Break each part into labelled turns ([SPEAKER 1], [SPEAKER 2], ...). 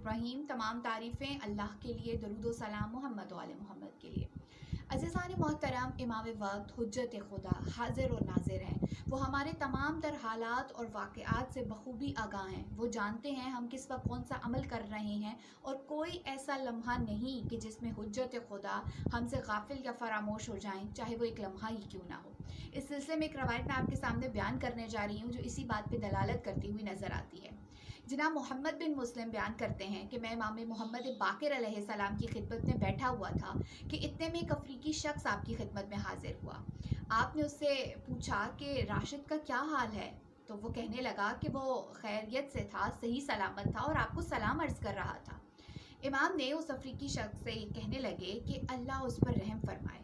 [SPEAKER 1] الرحیم۔ تمام تعریفیں اللہ کے لیے، درود و سلام محمد و آل محمد کے لیے۔ عزیزان محترم، امام وقت حجت خدا حاضر و ناظر ہیں۔ وہ ہمارے تمام تر حالات اور واقعات سے بخوبی آگاہ ہیں۔ وہ جانتے ہیں ہم کس وقت کون سا عمل کر رہے ہیں، اور کوئی ایسا لمحہ نہیں کہ جس میں حجت خدا ہم سے غافل یا فراموش ہو جائیں، چاہے وہ ایک لمحہ ہی کیوں نہ ہو۔ اس سلسلے میں ایک روایت میں آپ کے سامنے بیان کرنے جا رہی ہوں جو اسی بات پہ دلالت کرتی ہوئی نظر آتی ہے۔ جناب محمد بن مسلم بیان کرتے ہیں کہ میں امام محمد باقر علیہ السلام کی خدمت میں بیٹھا ہوا تھا کہ اتنے میں ایک افریقی شخص آپ کی خدمت میں حاضر ہوا۔ آپ نے اس سے پوچھا کہ راشد کا کیا حال ہے؟ تو وہ کہنے لگا کہ وہ خیریت سے تھا، صحیح سلامت تھا اور آپ کو سلام عرض کر رہا تھا۔ امام نے اس افریقی شخص سے کہنے لگے کہ اللہ اس پر رحم فرمائے۔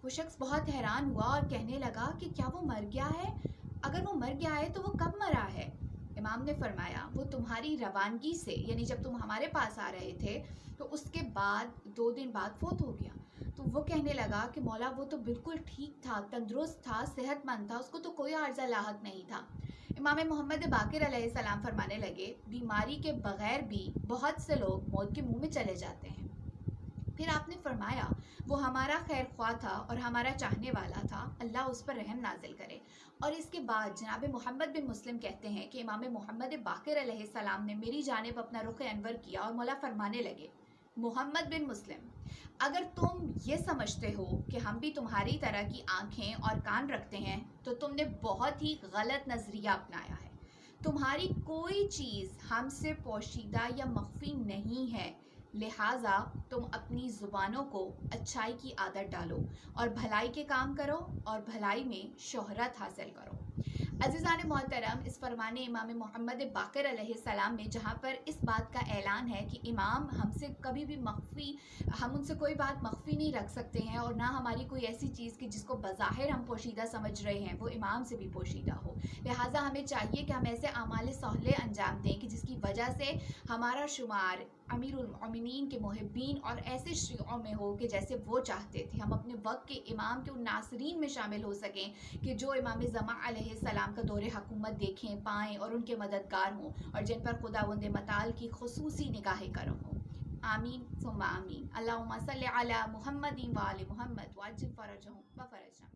[SPEAKER 1] وہ شخص بہت حیران ہوا اور کہنے لگا کہ کیا وہ مر گیا ہے؟ اگر وہ مر گیا ہے تو وہ کب مرا ہے؟ امام نے فرمایا وہ تمہاری روانگی سے، یعنی جب تم ہمارے پاس آ رہے تھے تو اس کے بعد 2 دن بعد فوت ہو گیا۔ تو وہ کہنے لگا کہ مولا وہ تو بالکل ٹھیک تھا، تندرست تھا، صحت مند تھا، اس کو تو کوئی عارضہ لاحق نہیں تھا۔ امام محمد باقر علیہ السلام فرمانے لگے بیماری کے بغیر بھی بہت سے لوگ موت کے منہ میں چلے جاتے ہیں۔ پھر آپ نے فرمایا وہ ہمارا خیر خواہ تھا اور ہمارا چاہنے والا تھا، اللہ اس پر رحم نازل کرے۔ اور اس کے بعد جناب محمد بن مسلم کہتے ہیں کہ امام محمد باقر علیہ السلام نے میری جانب اپنا رخ انور کیا اور مولا فرمانے لگے محمد بن مسلم، اگر تم یہ سمجھتے ہو کہ ہم بھی تمہاری طرح کی آنکھیں اور کان رکھتے ہیں تو تم نے بہت ہی غلط نظریہ اپنایا ہے۔ تمہاری کوئی چیز ہم سے پوشیدہ یا مخفی نہیں ہے، لہٰذا تم اپنی زبانوں کو اچھائی کی عادت ڈالو اور بھلائی کے کام کرو اور بھلائی میں شہرت حاصل کرو۔ عزیزان محترم، اس فرمان امام محمد باقر علیہ السلام میں جہاں پر اس بات کا اعلان ہے کہ امام ہم سے کبھی بھی ہم ان سے کوئی بات مخفی نہیں رکھ سکتے ہیں، اور نہ ہماری کوئی ایسی چیز کہ جس کو بظاہر ہم پوشیدہ سمجھ رہے ہیں وہ امام سے بھی پوشیدہ ہو، لہٰذا ہمیں چاہیے کہ ہم ایسے اعمال صالح انجام دیں کہ جس کی وجہ سے ہمارا شمار امیر المومنین کے محبین اور ایسے شیعوں میں ہو کہ جیسے وہ چاہتے تھے۔ ہم اپنے وقت کے امام کے ان ناصرین میں شامل ہو سکیں کہ جو امام زمان علیہ السلام کا دور حکومت دیکھیں پائیں اور ان کے مددگار ہوں، اور جن پر خداوند متعال کی خصوصی نگاہ کرم ہو۔ آمین ثم آمین۔ اللہم صلی علی محمد و آل محمد وعجل فرجہم و فرجنا۔